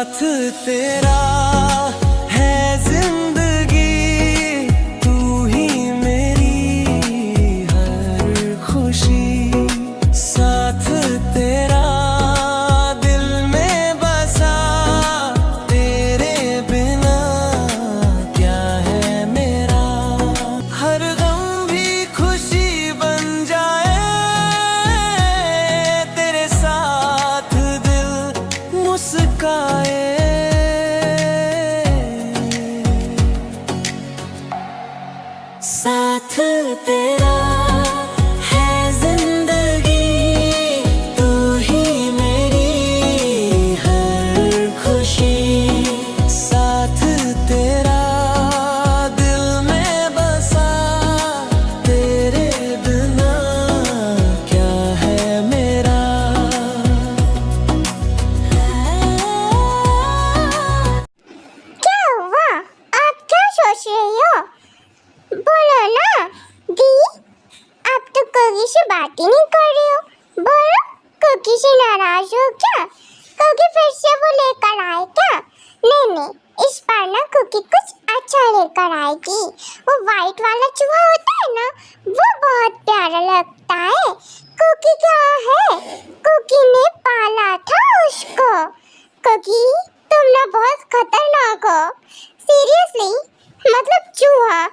साथ तेरा है जिंदगी, तू ही मेरी हर खुशी। साथ तेरा दिल में बसा, तेरे बिना क्या है मेरा। हर गम भी खुशी बन जाए, तेरे साथ दिल मुस्काए। साथ तेरा है जिंदगी, तू ही मेरी हर खुशी। साथ तेरा दिल में बसा, तेरे बिना क्या है मेरा। क्या हुआ? आप क्या सोच रही हो? बोलो ना दी। आप तो कोकी से बात ही नहीं कर रही हो। बोलो, कोकी से नाराज हो क्या? कोकी फिर से वो लेकर आए क्या? नहीं, इस बार ना कोकी कुछ अच्छा लेकर आएगी। वो वाइट वाला चूहा होता है ना, वो बहुत प्यारा लगता है। कोकी क्या है, कोकी ने पाला था उसको। कोकी, तुम ना बहुत खतरनाक हो। सीरियसली, मतलब चूहा,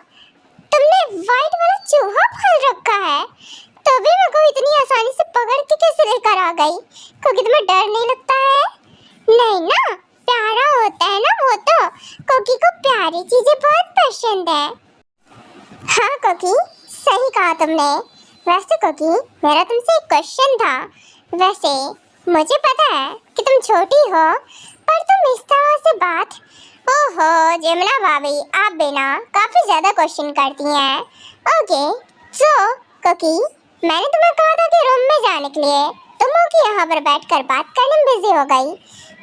तुमने वाइट वाला चूहा पाल रखा है? तभी मैं को इतनी आसानी से पकड़ के कैसे लेकर आ गई? क्योंकि तुम्हें डर नहीं लगता है? नहीं ना, प्यारा होता है ना वो तो। कोकी को प्यारी चीजें बहुत पसंद है। हाँ कोकी, सही कहा तुमने। वैसे कोकी, मेरा तुमसे एक क्वेश्चन था। वैसे मुझे पता है कि तुम छोटी हो, पर तुम इस तरह से बात, ओहो जमुना भाभी, आप भी ना काफी ज्यादा क्वेश्चन करती हैं। ओके, सो कोकी, मैंने तुम्हें कहा था कि रूम में जाने के लिए, तुम हो कि यहाँ पर बैठकर बात करने में बिजी हो गई।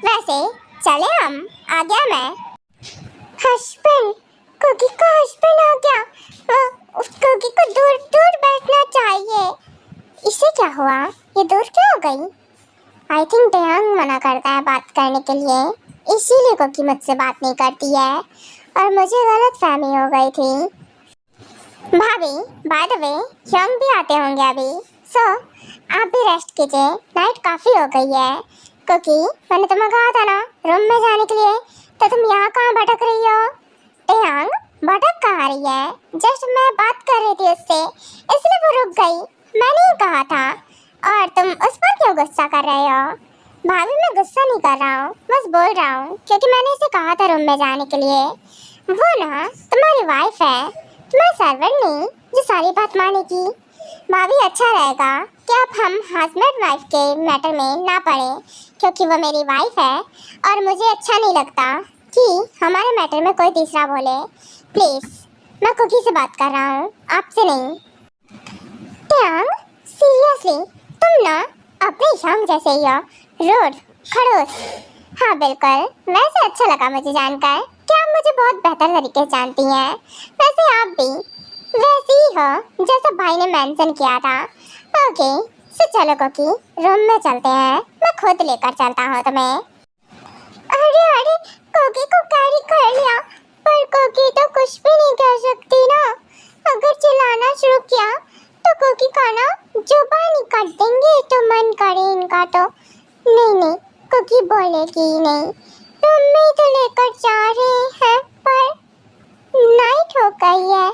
वैसे चले हम, आ गया मैं। हस्बैंड, कोकी का हस्बैंड आ गया। उस कोकी को दूर दूर बैठना चाहिए। इसे क्या हुआ? ये दूर क्यों हो गई? आई थिंक डेयांग मना करता है बात करने के लिए, इसीलिए कोकी मुझसे बात नहीं करती है और मुझे गलत फहमी हो गई थी। भाभी, बाय द वे, यंग भी आते होंगे अभी, सो आप भी रेस्ट कीजिए, नाइट काफ़ी हो गई है। कोकी, मैंने तुम्हें कहा था ना रूम में जाने के लिए, तो तुम यहाँ कहाँ भटक रही हो? डेयांग भटक कहाँ रही है? जस्ट मैं बात कर रही थी उससे, इसलिए वो रुक गई। मैंने ही कहा था, और तुम उस पर क्यों गुस्सा कर रहे हो? भाभी, मैं गुस्सा नहीं कर रहा हूँ, बस बोल रहा हूँ क्योंकि मैंने इसे कहा था रूम में जाने के लिए। वो ना तुम्हारी वाइफ है, तुम्हारी सर्वेंट नहीं जो सारी बात मानेगी। भाभी, अच्छा रहेगा कि आप हम हस्बैंड वाइफ के मैटर में ना पड़े, क्योंकि वो मेरी वाइफ है और मुझे अच्छा नहीं लगता कि हमारे मैटर में कोई तीसरा बोले। प्लीज़, मैं कुकी से बात कर रहा हूँ, आपसे नहीं। डेयांग, सीरियसली, तुम ना अपने यंग जैसे ही हो, रूड, खड़ूस। हाँ बिल्कुल, वैसे अच्छा लगा मुझे जानकर कि आप मुझे बहुत बेहतर तरीके से जानती हैं। वैसे आप भी वैसे ही हो जैसा भाई ने मेंशन किया था। ओके, सो चलो कोकी, रूम में चलते हैं, मैं खुद लेकर चलता हूँ तुम्हें। अरे, कोकी को कैरी कर लिया, पर कोकी तो कुछ भी नहीं कह सकती ना। अगर चिल्लाना शुरू किया तो कोकी का ना जुबान ही काट देंगे, तो मन करे इनका तो। नहीं, कोकी बोलेगी ही नहीं। रूम में तो लेकर जा रहे हैं, पर नाइट हो गई है।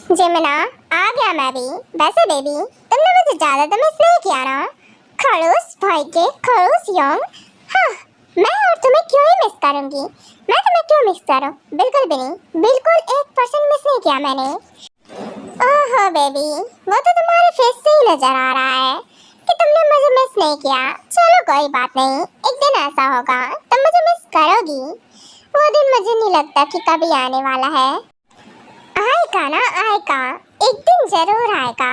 जमुना, आ गया मैं भी। वैसे बेबी, तुमने मुझे ज्यादा तो मिस नहीं किया ना? खड़ूस भाई के खड़ूस यंग। हाँ, मैं और तुम्हें क्यों ही मिस करूंगी? मैं तुम्हें क्यों मिस करूं? बिल्कुल भी नहीं, बिल्कुल 1% मिस नहीं किया मैंने। ओहो बेबी, वो तो तुम्हारे फेस से ही नजर आ रहा है कि तुमने मुझे मिस नहीं किया। चलो कोई बात नहीं, एक दिन ऐसा होगा तुम मुझे मिस करोगी। वो दिन मुझे नहीं लगता कि कभी आने वाला है। आएगा ना, आएगा, एक दिन जरूर आएगा।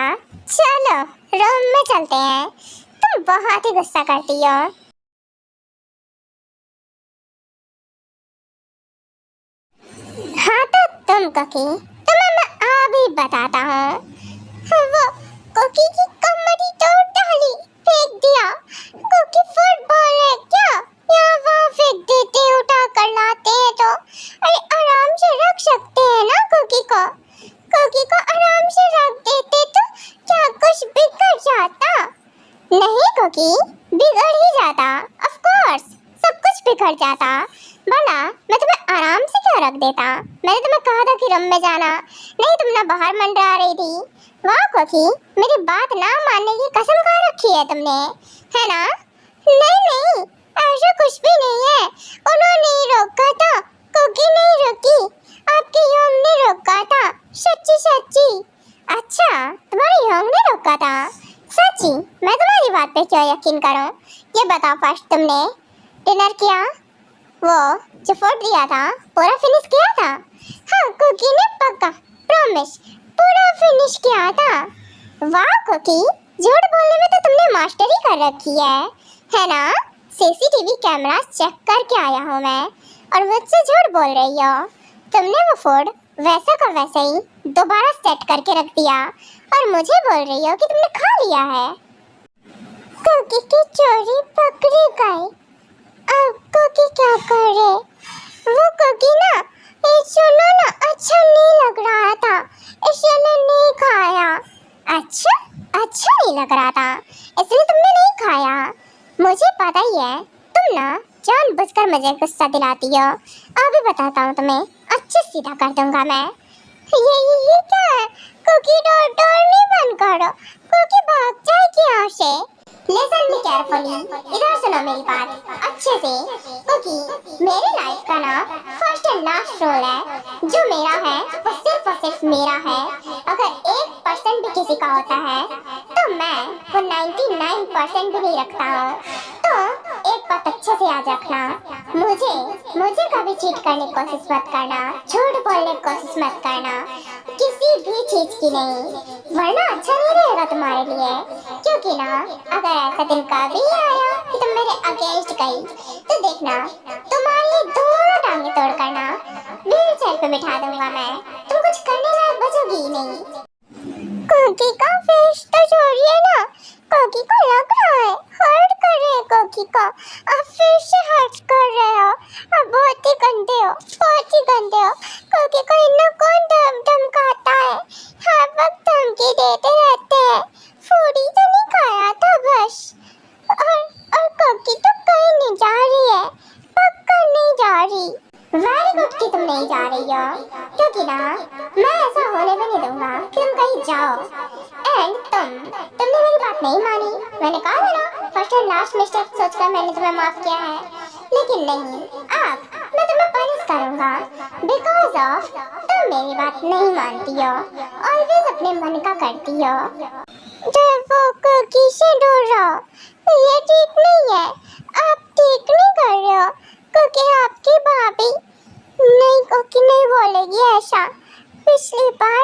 चलो रूम में चलते हैं, तुम बहुत ही गुस्सा करती हो। हाँ तो तुम कोकी, तुम्हें मैं अभी बताता हूँ। वो कुकी की कमर ही तोड़ डाली, फेंक दिया। कुकी फुटबॉल है क्या? यहाँ वहाँ फेंक देते, उठा कर लाते हैं तो। अरे आराम से रख सकते हैं ना कुकी को। कुकी को आराम से रख देते तो क्या कुछ बिगड़ जाता? नहीं कुकी, बिगड़ ही जाता। ऑफ कोर्स सब कुछ बिगड़ जाता। भला मैं तुम्हें आराम से क्यों रख देता? मैंने तुम्हें कहा था कि रूम में जाना, नहीं तुम ना बाहर मंडरा रही थी। वाह कुकी, मेरी बात ना मानने की कसम खा रखी है तुमने, है ना? नहीं नहीं, ऐसा कुछ भी नहीं है। उन्होंने ही रोका था, कुकी नहीं रोकी, आपके योंग ने रोका था। सच्ची सच्ची। अच्छा, तुम्हारे योंग ने रोका था? सच्ची? मैं तुम्हारी बात पे क्यों यकीन करूं? ये बताओ फर्स्ट, तुमने डिनर किया? वो जो फूड दिया था पूरा फिनिश किया था? हाँ कुकी ने पक्का, प्रॉमिस, पूरा फिनिश किया था। वाह कुकी, झूठ बोलने में तो तुमने मास्टरी कर रखी है ना? सीसीटीवी कैमरा चेक करके आया हूँ मैं, और मुझसे झूठ बोल रही हो। तुमने वो फूड वैसा का वैसा ही दोबारा सेट करके रख दिया और मुझे बोल रही हो कि तुमने खा लिया है। कुकी की चोरी पकड़ी गई। अब कुकी क्या करे? वो कुकी ना, सुनो ना, अच्छा नहीं लग रहा था, इसलिए नहीं खाया। अच्छा अच्छा नहीं लग रहा था इसलिए तुमने नहीं खाया? मुझे पता ही है, तुम ना जानबूझकर मुझे गुस्सा दिलाती हो। अभी बताता हूँ तुम्हें, अच्छे सीधा कर दूंगा मैं। ये क्या है? कुकी डोर नहीं बंद करो, कुकी भाग जाएगी यहाँ से। लिसन मी केयरफुली, इधर सुनो मेरी बात अच्छे से। कुकी मेरे लाइफ का ना फर्स्ट एंड लास्ट रोल है, जो मेरा है वो सिर्फ और सिर्फ मेरा है। अगर 1% भी किसी का होता है तो मैं वो 99% भी नहीं रखता हूँ। तो एक बात अच्छे से याद रखना, मुझे कभी चीट करने की कोशिश मत करना, झूठ बोलने की कोशिश मत करना, किसी भी चीज की नहीं, वरना अच्छा नहीं रहेगा तुम्हारे लिए। क्योंकि ना अगर ऐसा दिन कभी आया कि तुम मेरे अगेंस्ट गई तो देखना, तुम्हारी दोनों टांगे तोड़ कर ना व्हील चेयर पे बिठा दूंगा मैं, तुम कुछ करने लायक बचोगी ही नहीं। कुकी का फेस तो छोड़िए ना, कुकी को लग रहा है हर्ट कर रहे हैं कुकी को। आप फिर से हर्ट कर रहे हो, आप बहुत ही गंदे हो, बहुत ही गंदे हो। कुकी को इतना कौन धमकाता है? हर वक्त धमकी देते रहते हैं। फूड ही तो नहीं खाया था बस। और कुकी तो कहीं नहीं जा रही है, पक्का नहीं जा रही। वेरी गुड कि तुम नहीं जा रही हो, क्योंकि ना मैं ऐसा होने भी नहीं दूंगा कि तुम कहीं जाओ। एंड तुमने मेरी बात नहीं मानी। मैंने कहा था ना, फर्स्ट एंड लास्ट मिस्टेक सोचकर मैंने तुम्हें माफ किया है, लेकिन नहीं, अब मैं तुम्हें पनिश करूंगा बिकॉज ऑफ तुम मेरी बात नहीं मानती हो, ऑलवेज अपने मन का करती हो। जब वो कुकी से दूर रहो, ये ठीक नहीं है, आप ठीक नहीं कर रहे हो। कुकी आपकी भाभी नहीं, कुकी नहीं बोलेगी ऐसा। पिछली बार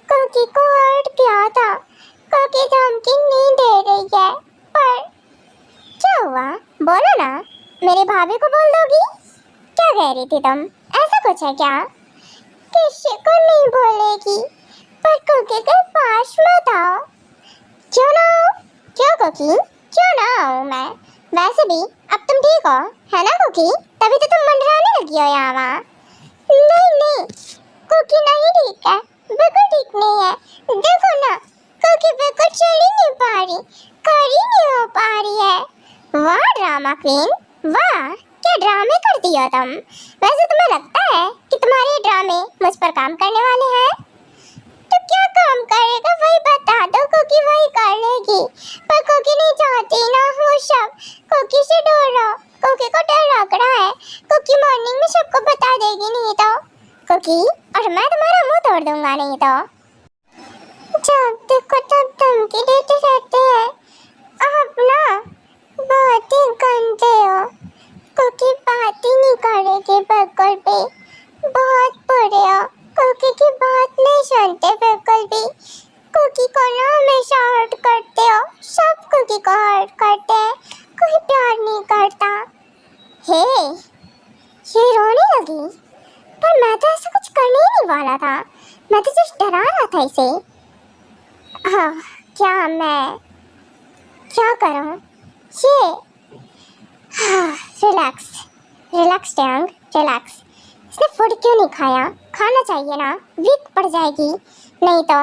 कुकी को हर्ट किया था, कुकी धमकी नहीं दे रही है, पर क्या हुआ? बोलो ना, मेरी भाभी को बोल दोगी? क्या कह रही थी तुम? ऐसा कुछ है क्या? किसी को नहीं बोलेगी, पर कुकी के पास मत आओ। क्यों ना आओ? क्यों कुकी, क्यों ना आऊँ मैं? वैसे भी अब तुम ठीक हो, है ना कुकी? तभी तो तुम मंडराने लगी हो यहाँ वहाँ। नहीं, कुकी नहीं ठीक है, बिल्कुल ठीक नहीं है। देखो ना, कुकी बिल्कुल चल ही नहीं पा रही, खड़ी नहीं हो पा रही है। वाह ड्रामा क्वीन, वाह क्या ड्रामे करती हो तुम। वैसे तुम्हें लगता है कि तुम्हारे ड्रामे मुझ पर काम करने वाले हैं? तो क्या काम करेगा वही बता दो, कुकी वही कर लेगी। पर कुकी नहीं चाहती ना वो सब, कुकी से दूर रहो। कुकी को डर लग रहा है, कुकी मॉर्निंग में सबको बता देगी नहीं तो कुकी, और मैं तुम्हारा मुंह तोड़ दूंगा नहीं तो। जब देखो तब धमकी देते रहते हैं, आप ना बहुत ही गंदे हो। कुकी बात ही नहीं करेगी बिल्कुल भी, बहुत बुरे हो। कुकी की बात नहीं सुनते बिल्कुल भी, कुकी को ना हमेशा हर्ट करते हो, सब कुकी को हर्ट करते हैं, कोई प्यार नहीं करता। हे, ये रोने लगी, पर मैं तो ऐसा कुछ करने ही नहीं वाला था, मैं तो जस्ट डरा रहा था इसे। हाँ, क्या मैं क्या करूं? ये रिलैक्स रिलैक्स टंग रिलैक्स। इसने फूड क्यों नहीं खाया? खाना चाहिए ना, वीक पड़ जाएगी नहीं तो,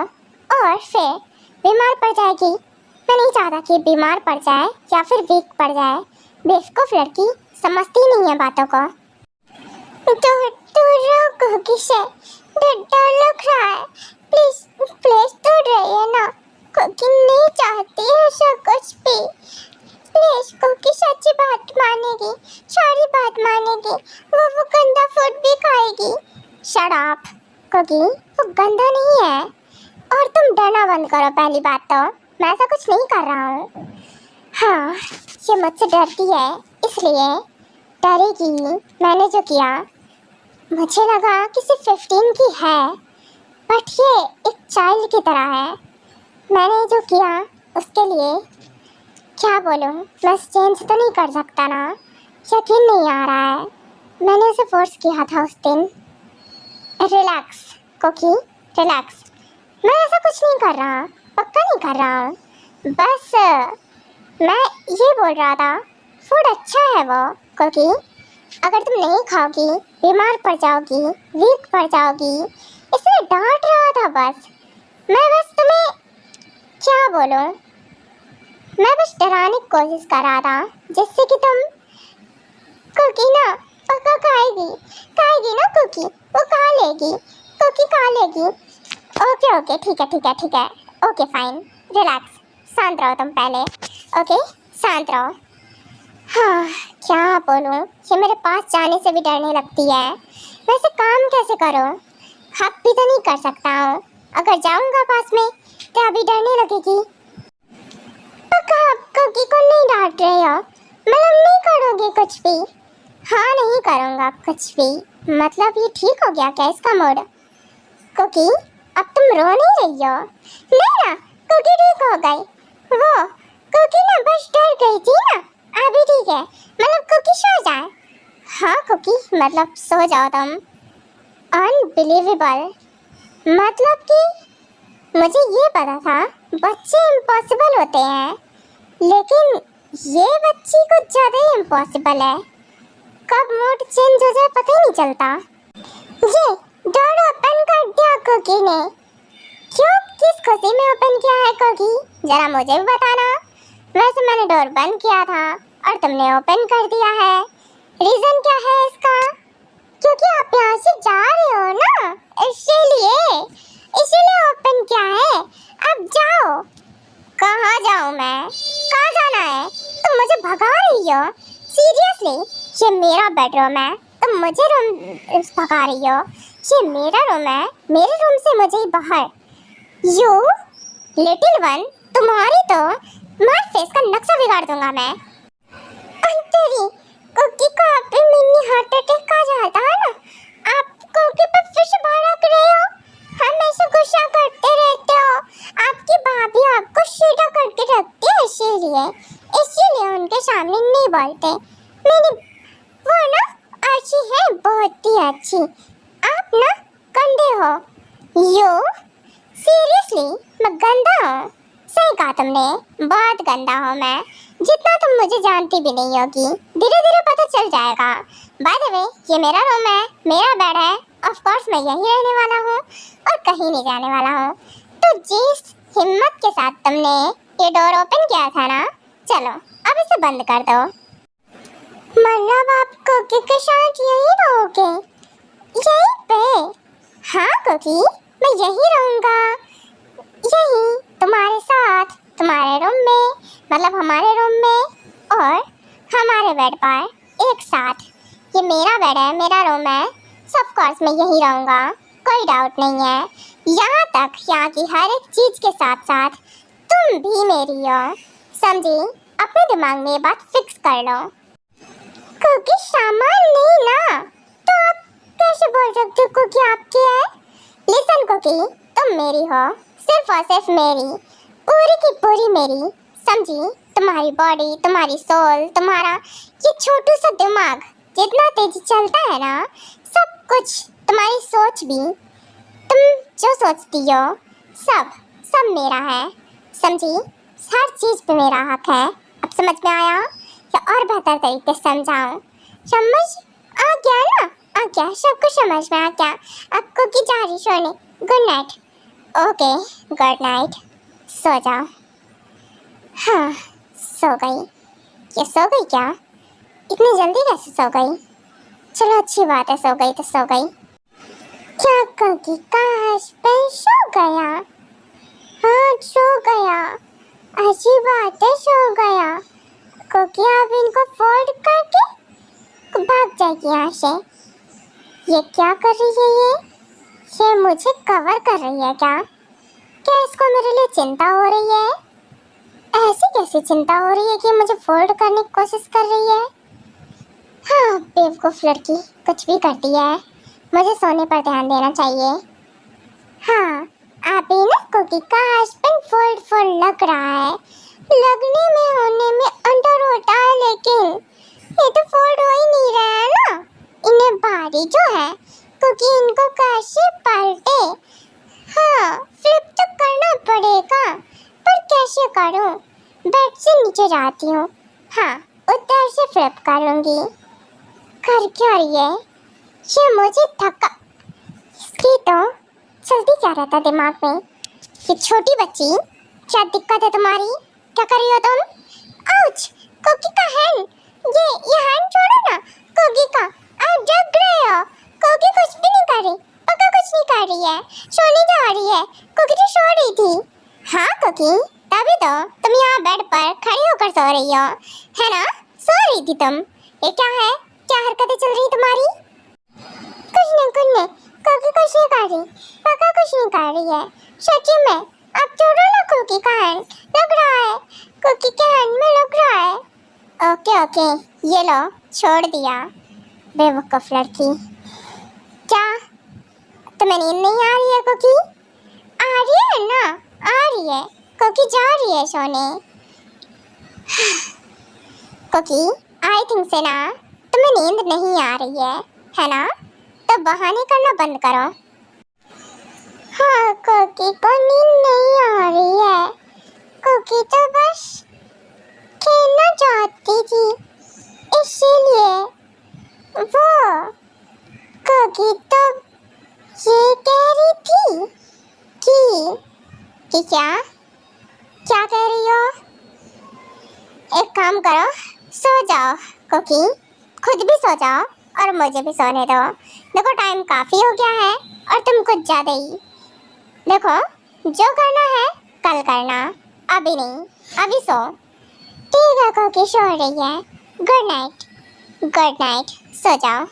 और फिर बीमार पड़ जाएगी। मैं नहीं चाहता कि बीमार पड़ जाए या फिर वीक पड़ जाए। बेवकूफ लड़की, समझती नहीं है बातों को। किसे डर लग रहा है? प्लीज प्लीज तो रहिए ना। कुकी नहीं चाहती ऐसा कुछ भी। प्लीज कुकी सच्ची बात मानेगी, सारी बात मानेगी। वो गंदा फूड भी खाएगी। शट अप कुकी, वो गंदा नहीं है। और तुम डरना बंद करो। पहली बात तो मैं ऐसा कुछ नहीं कर रहा हूँ। हाँ, ये मुझसे डरती है इसलिए डरेगी। मैंने जो किया मुझे लगा कि सिर्फ 15 की है, बट ये एक चाइल्ड की तरह है। मैंने जो किया उसके लिए क्या बोलूँ, मैं चेंज तो नहीं कर सकता ना। यकीन नहीं आ रहा है। मैंने उसे फोर्स किया था उस दिन। Relax cookie relax. मैं ऐसा कुछ नहीं कर रहा, पक्का नहीं कर रहा हूँ। बस मैं ये बोल रहा था फूड अच्छा है वो कुकी। अगर तुम नहीं खाओगी बीमार पड़ जाओगी, वीक पड़ जाओगी। इसलिए डांट रहा था बस। मैं बस तुम्हें क्या बोलूं, मैं बस डराने की कोशिश कर रहा था जिससे कि तुम कुकी ना पक्का खाएगी ना कुकी। वो खा लेगी, कुकी खा लेगी। ओके ओके ठीक है ओके फाइन। रिलैक्स, शांत रहो तुम पहले। ओके शांत रहो। हाँ क्या बोलूँ, ये मेरे पास जाने से भी डरने लगती है। वैसे काम कैसे करूँ? हक भी तो नहीं कर सकता हूँ। अगर जाऊँगा पास में तो अभी डरने लगेगी। पक्का आप कुकी को नहीं डांट रहे हो? मतलब नहीं करोगे कुछ भी? हाँ नहीं करूँगा कुछ भी। मतलब ये ठीक हो गया क्या इसका मूड? कुकी अब तुम रो नहीं रही हो? नहीं ना, कुकी ठीक हो गई। वो कुकी ना बस डर गई थी ना, अभी ठीक है। मतलब कुकी सो जाए। हाँ कुकी मतलब सो जाओ तुम। अनबिलीवेबल। मतलब कि मुझे ये पता था बच्चे इम्पॉसिबल होते हैं, लेकिन ये बच्ची कुछ ज़्यादा ही इम्पॉसिबल है। कब मूड चेंज हो जाए पता ही नहीं चलता। ये डोर ओपन कर दिया कुकी ने। क्यों, किस खुशी में ओपन किया है कुकी? जरा मुझे भी बताना। वैसे मैंने डोर बंद किया था और तुमने ओपन कर दिया है। रीजन क्या है इसका? क्योंकि आप यहाँ से जा रहे हो ना, इसीलिए ओपन किया है। अब जाओ। कहाँ जाऊँ मैं? कहाँ जाना है? तुम मुझे भगा रही हो? सीरियसली, ये मेरा बेडरूम है, तुम मुझे रूम भगा रही हो? ये मेरा रूम है, मेरे रूम से मुझे ही बाहर। यू लिटिल वन, तुम्हारी तो मार फेस का नक्शा बिगाड़ दूंगा मैं। अंतरी कुकी को आप पे मिनी हार्ट अटैक आ जाता है ना। आप कुकी पर फिर से भड़क रहे हो, हमेशा गुस्सा करते रहते हो। आपकी भाभी आपको सीधा करके रखती है, इसीलिए उनके सामने नहीं बोलते। मेरी वो ना अच्छी है, बहुत ही अच्छी। आप ना गंदे हो। यू सीरियसली मैं गंदा हूँ? सही कहा तुमने, बहुत गंदा हूँ मैं, जितना तुम मुझे जानती भी नहीं होगी। धीरे धीरे पता चल जाएगा। बाय द वे, ये मेरा रूम है, मेरा बेड है। ऑफ कोर्स मैं यहीं रहने वाला हूँ और कहीं नहीं जाने वाला हूँ। तो जिस हिम्मत के साथ तुमने ये डोर ओपन किया था ना, चलो अब इसे बंद कर दो। मतलब आप कुकी के साथ यहीं रहोगे? यहीं पे? हाँ कुकी, मैं यहीं रहूँगा, यहीं तुम्हारे साथ, तुम्हारे रूम में, मतलब हमारे रूम में और हमारे बेड पर एक साथ। ये मेरा बेड है, मेरा रूम है, ऑफ कोर्स मैं यहीं रहूँगा, कोई डाउट नहीं है। यहाँ तक यहाँ की हर एक चीज़ के साथ साथ तुम भी मेरी हो, समझी? अपने दिमाग में ये बात फिक्स कर लो। कुकी सामान नहीं ना, तो आप कैसे बोल सकते हो कुकी आपकी है? लिसन कुकी, तुम मेरी हो, सिर्फ और सिर्फ मेरी, पूरी की पूरी मेरी, समझी? तुम्हारी बॉडी, तुम्हारी सोल, तुम्हारा ये छोटू सा दिमाग जितना तेजी चलता है ना, सब कुछ, तुम्हारी सोच भी, तुम जो सोचती हो सब सब मेरा है, समझी? हर चीज पे मेरा हक है। अब समझ में आया या और बेहतर तरीके से समझाऊं? समझ आ गया ना? आ गया, सब कुछ समझ में आ गया। आपको की जा रही सोने। Good night. Okay, good night, सो जाओ। हाँ, सो गई। ये सो गई क्या? इतनी जल्दी कैसे सो गई? चलो अच्छी बात है, सो गई तो सो गई। क्या कहोगी? काश मैं सो गया। हाँ, सो गया। अच्छी बात है, सो गया। क्योंकि आप इनको फोल्ड करके भाग जाएगी यहाँ से। ये क्या कर रही है ये मुझे कवर कर रही है क्या? क्या इसको मेरे लिए चिंता हो रही है? ऐसी कैसी चिंता हो रही है कि मुझे फोल्ड करने की कोशिश कर रही है? हाँ, बेवकूफ लड़की, कुछ भी करती है। मुझे सोने पर ध्यान देना चाहिए। हाँ, आप ही ना कुकी का हस्बैंड फोल्ड लग रहा है। लगने में होने में अंडर होता है, लेकिन ये तो फोल्ड हो ही नहीं रहा है ना। इन्हें भारी जो है क्योंकि इनको कैसे पलटे। हाँ, फ्लिप तो करना पड़ेगा, पर कैसे करूं? बेड से नीचे जाती हूँ। हाँ, उधर से फ्लिप करूंगी। कर क्या रही है ये? मुझे धक्का। इसकी तो चलती क्या रहता दिमाग में? ये छोटी बच्ची, क्या दिक्कत है तुम्हारी? क्या कर रही हो तुम? आउच! कुकी का हैंड। ये हैंड छोड़ो ना। कुकी का, आप जग रहे हो। कुकी कुछ भी नहीं कर रही। पक्का कुछ नहीं कर रही है। सोने जा रही है। कुकी तो सो रही थी। हाँ कुकी, तभी तो तुम यहाँ बेड पर खड़ी होकर सो रही हो, है ना? सो रही थी तुम। ये क्या है? क्या हरकतें चल रही तुम्हारी? कुछ नहीं कुकी कुछ नहीं कर रही। पक्का कुछ नहीं कर रही है, सच्ची में। आप छोड़ो ना कुकी का हैंड। लग रहा है कुकी के हैंड में लग रहा है। ओके, ये लो, छोड़ दिया। बेवकूफ लड़की। क्या तुम्हें नींद नहीं आ रही है कुकी? आ रही है ना, आ रही है। कुकी जा रही है सोने। कुकी, आई थिंक से ना तुम्हें नींद नहीं आ रही है ना? तो बहाने करना बंद करो। हाँ, कुकी को नींद नहीं आ रही है। कुकी तो बस खेलना चाहती थी, इसीलिए। वो कुकी तो ये कह रही थी कि क्या कह रही हो? एक काम करो, सो जाओ कुकी, खुद भी सो जाओ और मुझे भी सोने दो। देखो टाइम काफी हो गया है और तुम कुछ ज्यादा ही। देखो, जो करना है कल करना, अभी नहीं। अभी सो। ठीक है कुकी, सो रही है। गुड नाइट, सो जाओ।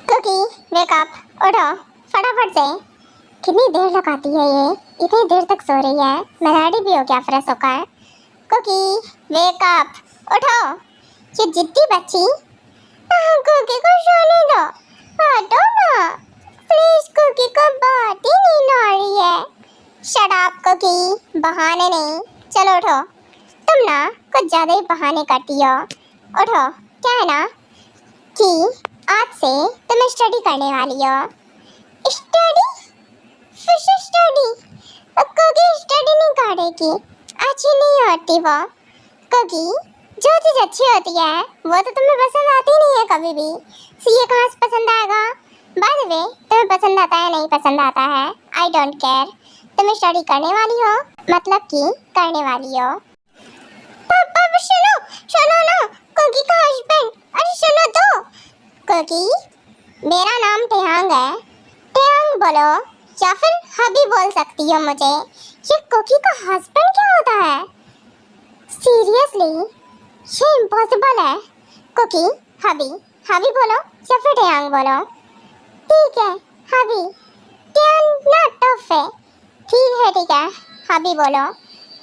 कुकी, वेक अप, उठो फटाफट से। कितनी देर लगाती है ये? इतनी देर तक सो रही है। मैं रेडी भी हो गया फ्रेश होकर। कुकी, वेक अप, उठो। ये जिद्दी बच्ची। कुकी को सोने दो। हटो ना प्लीज, कुकी को बहुत ही नींद आ रही है। शट अप कुकी, बहाने नहीं। चलो उठो। तुम ना कुछ ज्यादा ही बहाने करती हो। उठो। क्या है ना कि आज से तुम स्टडी करने वाली हो। स्टडी? फिर से स्टडी? कुकी स्टडी नहीं करेगी, अच्छी नहीं होती वो। कुकी, जो चीज़ अच्छी होती है वो तो तुम्हें पसंद आती नहीं है कभी भी। ये कहाँ से पसंद आएगा? बाय द वे, तुम्हें पसंद आता है नहीं पसंद आता है, आई डोंट केयर। तुम स्टडी करने वाली हो, मतलब कि करने वाली हो। पापा सुनो ना, कुकी का हस्बैंड। अरे सुनो तो। कुकी, मेरा नाम टेहांग है। टेहांग बोलो या फिर हबी बोल सकती हो मुझे। ये कुकी का हस्बैंड क्या होता है? सीरियसली ये इम्पॉसिबल है। कुकी, हबी बोलो या फिर टेहांग बोलो। ठीक है, हबी। टेहांग ना टफ है। ठीक है, हबी बोलो।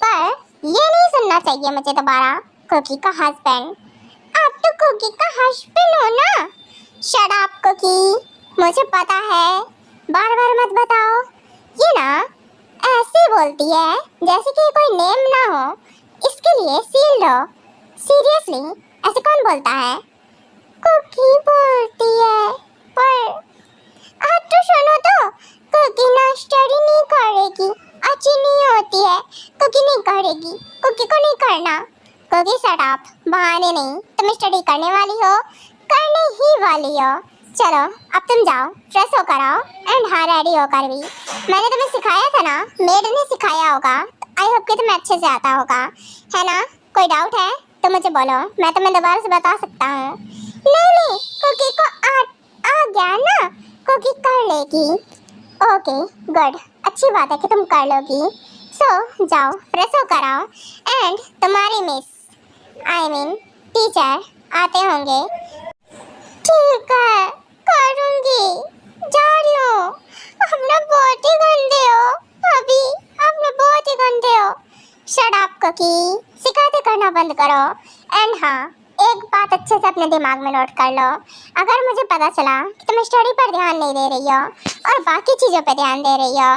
पर ये नहीं सुनना चाहिए मुझे दोबारा, कुकी का हस्बैंड। आप तो कुकी का हस्बैंड हो ना। शट अप कुकी, मुझे पता है, बार बार मत बताओ। ये ना ऐसे बोलती है जैसे कि कोई नेम ना हो, इसके लिए सील्ड हो। सीरियसली ऐसे कौन बोलता है? कुकी बोलती है। पर आप तो सुनो तो, कुकी ना स्टडी नहीं करेगी, अच्छी नहीं होती है, कुकी नहीं करेगी, कुकी को नहीं करना। कुकी शट अप, बहाने नहीं, तुम स्टडी करने वाली हो, करने ही वाली हो। चलो अब तुम जाओ, फ्रेश होकर आओ एंड हाँ रेडी होकर भी। मैंने तुम्हें सिखाया था ना, मेड ने सिखाया होगा, आई होप कि तुम्हें अच्छे से आता होगा, है ना? कोई डाउट है तो मुझे बोलो, मैं तुम्हें दोबारा से बता सकता हूँ। नहीं, कुकी को आ गया ना, कुकी कर लेगी। ओके गुड, अच्छी बात है कि तुम कर लोगी। सो जाओ, फ्रेश होकर आओ एंड तुम्हारी मिस आई मीन टीचर आते होंगे। ठीक है, करूँगी, जा रही हूँ। हम ना बहुत ही गंदे हो अभी, हम ना बहुत ही गंदे हो। शट अप कुकी, शिकायतें करना बंद करो। एंड हाँ, एक बात अच्छे से अपने दिमाग में नोट कर लो, अगर मुझे पता चला कि तुम स्टडी पर ध्यान नहीं दे रही हो और बाकी चीज़ों पर ध्यान दे रही हो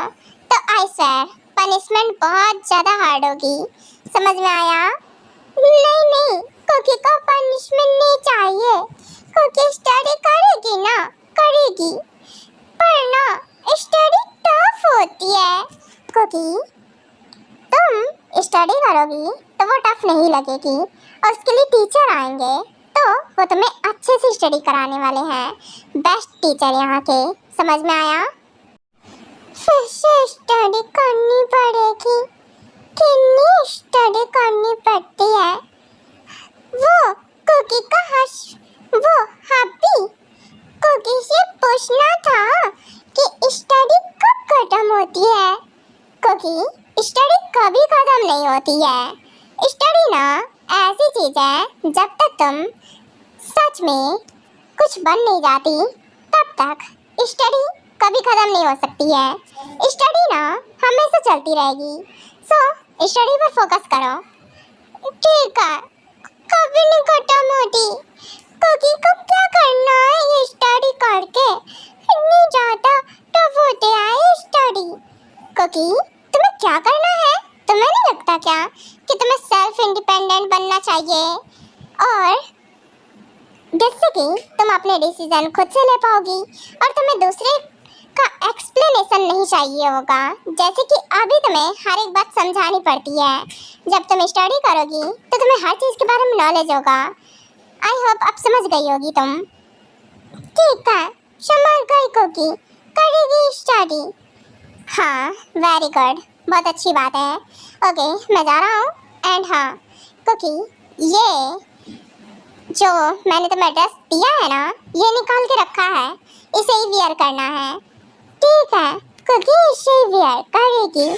तो आई स्वेयर पनिशमेंट बहुत ज़्यादा हार्ड होगी। समझ में आया? नहीं, कुकी को पनिशमेंट नहीं चाहिए। कुकी स्टडी करेगी ना, करेगी, पर ना स्टडी टफ होती है। कुकी तुम स्टडी करोगी तो वो टफ नहीं लगेगी और उसके लिए टीचर आएंगे तो वो तुम्हें अच्छे से स्टडी कराने वाले हैं, बेस्ट टीचर यहाँ के। समझ में आया? फिर से स्टडी करनी पड़ेगी, कितनी स्टडी करनी पड़ती है। वो कुकी का वो हैप्पी कुकी से पूछना था कि स्टडी कब खत्म होती है। कुकी स्टडी कभी खत्म नहीं होती है। स्टडी ना ऐसी चीज है, जब तक तुम सच में कुछ बन नहीं जाती तब तक स्टडी कभी खत्म नहीं हो सकती है। स्टडी ना हमेशा चलती रहेगी। सो स्टडी पर फोकस करो। ठीक है, कभी नहीं खत्म होती। कुकी को क्या करना है ये स्टडी करके, नहीं जाता तो होते आए स्टडी। कुकी तुम्हें क्या करना है? तुम्हें नहीं लगता क्या कि तुम्हें सेल्फ इंडिपेंडेंट बनना चाहिए और जिससे कि तुम अपने डिसीजन खुद से ले पाओगी और तुम्हें दूसरे का एक्सप्लेनेशन नहीं चाहिए होगा, जैसे कि अभी तुम्हें हर एक बात समझानी पड़ती है। जब तुम स्टडी करोगी तो तुम्हें हर चीज़ के बारे में नॉलेज होगा। आई होप अब समझ गई होगी तुम। ठीक है, समझ गई कुकी, करेगी स्टडी। हाँ वेरी गुड, बहुत अच्छी बात है। ओके मैं जा रहा हूँ। एंड हाँ कुकी, ये जो मैंने तुम्हें ड्रेस दिया है ना, ये निकाल के रखा है, इसे ही वियर करना है। ठीक है कुकी, इसे वियर करेगी।